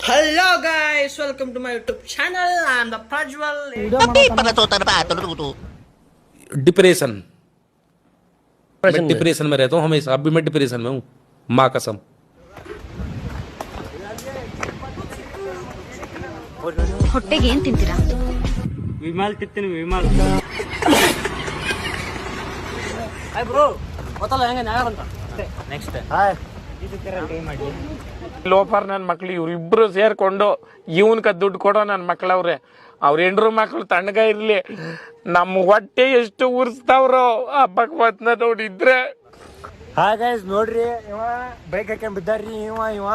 Hello guys, welcome to my YouTube channel. I am the Prajwal. Depression मैं depression में रहता हूँ हमेशा। अब भी मैं डिप्रेशन में हूँ, माँ कसम। ಹೊಟ್ಟೆಗೆ ಏನ್ ತಿಂತೀರಾ? ವಿಮಾಲ್ ತಿಂತೀನಿ ವಿಮಾಲ್. ಹಾಯ್ ಬ್ರೋ, ಗೊತ್ತಲ್ಲ ಹೆಂಗ ನ್ಯಾಯ ಅಂತ. ನೆಕ್ಸ್ಟ್ ಹಾಯ್ ಲೋಫರ್ ನನ್ನ ಮಕ್ಳು ಇವ್ರಿಬ್ರು ಸೇರ್ಕೊಂಡು ಇವನ್ಕ ದುಡ್ಡು ಕೊಡೋ ನನ್ನ ಮಕ್ಳವ್ರೆ. ಅವ್ರ ಹೆಂಡ್ರು ಮಕ್ಳು ತಣ್ಣಗ ಇರ್ಲಿ, ನಮ್ಮ ಹೊಟ್ಟೆ ಎಷ್ಟು ಉರ್ಸ್ತಾವ್ರೋ ಆ ಭಗವತ್ನ ನೋಡಿದ್ರೆ. ಹಾಯ್ ಗೈಸ್, ನೋಡ್ರಿ ಇವ ಬೈಕ್ ಹಾಕೊಂಡ್ ಬಿದ್ದಾರ್ರಿ. ಇವ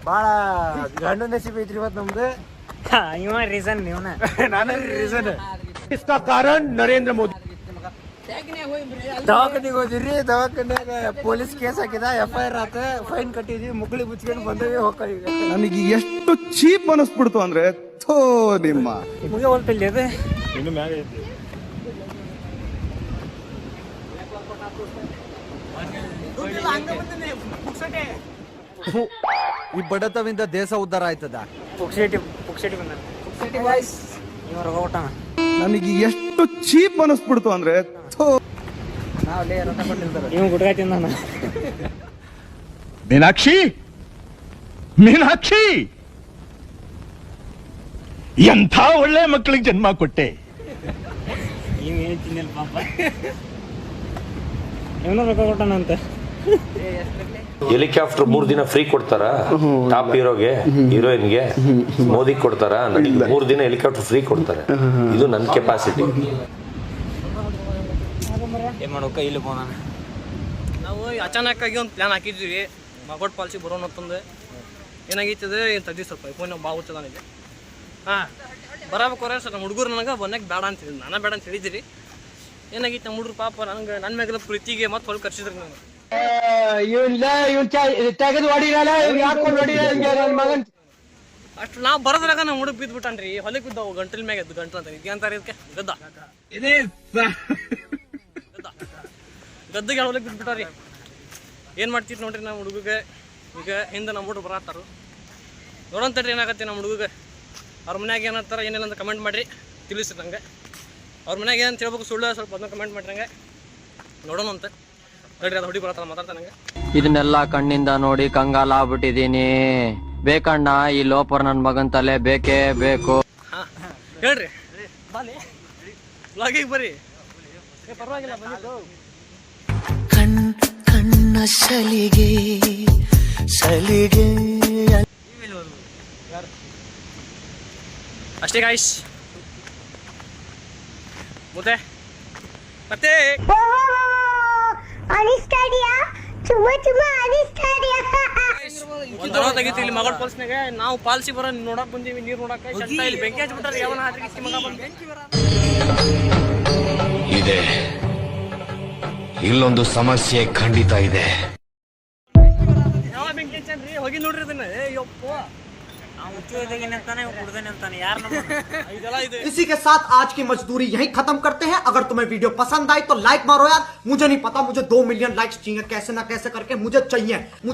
ಬಾಳ ಗಂಡು ನಸೀಬ್ ಐತ್ರಿ ಇವತ್ತು ನಮ್ದು. ಇವ ರೀಸನ್ ಇವನ ನಾನು ರೀಸನ್. इसका कारण नरेंद्र मोदी। ದವಾಖಾನಿಗೆ ಹೋದಿರಿ, ದವಾಖಾನ್ಯಾಗ ಪೊಲೀಸ್ ಕೇಸ್ ಹಾಕಿದ, FIR ಆತ, ಫೈನ್ ಕಟ್ಟಿದ್ವಿ, ಮುಗ್ಳಿ ಮುಚ್ಕೊಂಡು ಬಂದವಿ ಹೋಗ್ತೀವಿ. ನನಗೆ ಎಷ್ಟು ಚೀಪ್ ಅನಿಸ್ಬಿಡ್ತು ಅಂದ್ರೆ ಥೋ ನಿಮ್ಮ ಮುಗಿ ಹೊಲ್ಪಿಲ್ಲ ಅದು ಇನ್ನು ಮ್ಯಾಗ ಐತಿ. ಈ ಬಡತವಿಂದ ದೇಶ ಉದ್ಧಾರ ಆಯ್ತದ. ಪುಕ್ಷೇಟಿ ಬಂದ ಗೈಸ್, ಇವ ರೊಗ ಕೊಟ್ಟಾನ. ನನಗೆ ಎಷ್ಟು ಚೀಪ್ ಅನಿಸ್ಬಿಡ್ತು ಅಂದ್ರೆ ಥೋ. ಇವ ಗುಟ್ಕಾಯಿ ತಿಂದಾನ. ಮೀನಾಕ್ಷಿ ಮೀನಾಕ್ಷಿ, ಎಂಥ ಒಳ್ಳೆ ಮಕ್ಕಳಿಗೆ ಜನ್ಮ ಕೊಟ್ಟೆ. ಇವ ಏನ್ ತಿನ್ನಲ್ಲ ಪಾಪ, ಇವನು ರೊಕ್ಕ ಕೊಟ್ಟಾನಂತ. ಹೆಲಿಕಾಪ್ಟರ್ 3 ದಿನ ಫ್ರೀ ಕೊಡ್ತಾರ ಟಾಪ್ ಹೀರೋಗೆ, ಹೀರೋಯಿನ್ಗೆ. ಮೋದಿ ಕೊಡ್ತಾರ, ನನಗೆ 3 ದಿನ ಹೆಲಿಕಾಪ್ಟರ್ ಫ್ರೀ ಕೊಡ್ತಾರೆ. ಇದು ನನ್ನ ಕೆಪಾಸಿಟಿ. ಏನ್ ಮಾಡೋಕ ಇಲ್ಲಿ ಬೋನ. ನಾವು ಅಚಾನಕ್ ಆಗಿ ಒಂದು ಪ್ಲಾನ್ ಹಾಕಿದ್ವಿ, ಮಗೋಡ್ ಪಾಲಿಸಿ ಬರೋಣ ಅಂತಂದು. ಏನಾಗೈತದೆ ಏನು ತೆಗ್ದಿ ಸ್ವಲ್ಪ ಫೋನ್ ಬಾ ಹುಚ್ಚದ ನನಗೆ. ಹಾಂ ಬರಬೇಕಾರೆ ಸರ್ ನಮ್ಮ ಹುಡುಗರು ನನಗೆ ಬಂದಾಗ ಬೇಡ ಅಂತ ಹೇಳಿದ್ರು, ನಾನು ಬೇಡ ಅಂತ ಹೇಳಿದಿರಿ. ಏನಾಗಿತ್ತು ನಮ್ಮ ಹುಡುಗರು ಪಾಪ ನನಗೆ ನನ್ನ ಮ್ಯಾಗಲ ಪ್ರೀತಿಗೆ ಮತ್ತೆ ಹೊಲ್ ಕರ್ಸಿದ್ರು ನನಗೆ. ಅಷ್ಟು ನಾವು ಬರೋದ್ರಾಗ ನಮ್ಮ ಹುಡುಗ ಬಿದ್ದುಬಿಟ್ಟಾನ್ರಿ, ಹೊಲಕ್ಕೆ ಬಿದ್ದಾವು ಗಂಟಲ್ ಮ್ಯಾಗ ಎದ್ದು ಗಂಟಲು ಅಂತ ಇದ್ಯಾಂತಾರೆ ಇದಕ್ಕೆ ಗದ್ದ ಗದ್ದಗೆ ಹೊಲಕ್ಕೆ ಬಿದ್ದುಬಿಟ್ಟಾರಿ. ಏನು ಮಾಡ್ತಿತ್ತು ನೋಡ್ರಿ ನಮ್ಮ ಹುಡುಗಗೆ. ಈಗ ಹಿಂದೆ ನಮ್ಮ ಹುಡುಗ ಬರತ್ತಾರು, ನೋಡೋಂತಡ್ರಿ ಏನಾಗತ್ತೆ ನಮ್ಮ ಹುಡುಗಗೆ. ಅವ್ರ ಮನ್ಯಾಗ ಏನಂತಾರ ಏನಿಲ್ಲ ಅಂತ ಕಮೆಂಟ್ ಮಾಡಿರಿ, ತಿಳಿಸಿ ನಂಗೆ. ಅವ್ರ ಮನ್ಯಾಗ ಏನಂತ ಹೇಳ್ಬೇಕು ಸುಳ್ಳು ಸ್ವಲ್ಪ ಅದನ್ನ ಕಮೆಂಟ್ ಮಾಡ್ರಿ ನಂಗೆ, ನೋಡೋಣ ಅಂತ ಹೇಳ್ರಿ. ಅದು ಹುಡುಗಿ ಬರತ್ತಾರ ಮಾತಾಡ್ತಾ ನಂಗೆ. ಇದನ್ನೆಲ್ಲ ಕಣ್ಣಿಂದ ನೋಡಿ ಕಂಗಾಲ ಆಗ್ಬಿಟ್ಟಿದೀನಿ. ಬೇಕಣ್ಣ ಈ ಲೋಪರ್ ನನ್ ಮಗನ್ ತಲೆ ಬೇಕೇ ಬೇಕು. ಹಾಂ ಹೇಳ್ರಿ, ಬಾಲಿ ಬ್ಲಾಗಿಗೆ ಬರ್ರಿ. ಪರವಾಗಿಲ್ಲ ಬಂದಿದ್ದು. ಕಣ್ಣ ಸಲಿಗೆ ಸಲಿಗೆ ಅಷ್ಟೇ ಗಾಯ್ಸ್. ಮತ್ತೆ ಮತ್ತೆ ಒಂದು ದನ ತೆಗಿತು ಇಲ್ಲಿ ಮಗಳ ಪಾಲ್ಸ್ನಾಗ. ನಾವು ಪಾಲ್ಸಿ ಬರೋ ನೋಡಕ್ ಬಂದೀವಿ, ನೀರು ನೋಡಕ್ಕೆ. ಶಂಟ ಇಲ್ಲಿ ಬೆಂಕಿ ಹಚ್ಬಿಟ್ಟಾರೆ, ಯಾವನ ಹಾದ್ರಿ ಮಗ ಬಂದು ಇದೆ, ಇಲ್ಲೊಂದು ಸಮಸ್ಯೆ ಖಂಡಿತ ಇದೆ. ಯಾವ ಬೆಂಕಿ ಹಚ್ಚನ್ರಿ, ಹೋಗಿ ನೋಡ್ರಿ ಅದನ್ನ. ಯಪ್ಪ इसी के साथ आज की मजदूरी यही खत्म करते हैं। अगर तुम्हें वीडियो पसंद आई तो लाइक मारो यार। मुझे नहीं पता, मुझे 2 मिलियन लाइक्स चाहिए, कैसे ना कैसे करके मुझे चाहिए।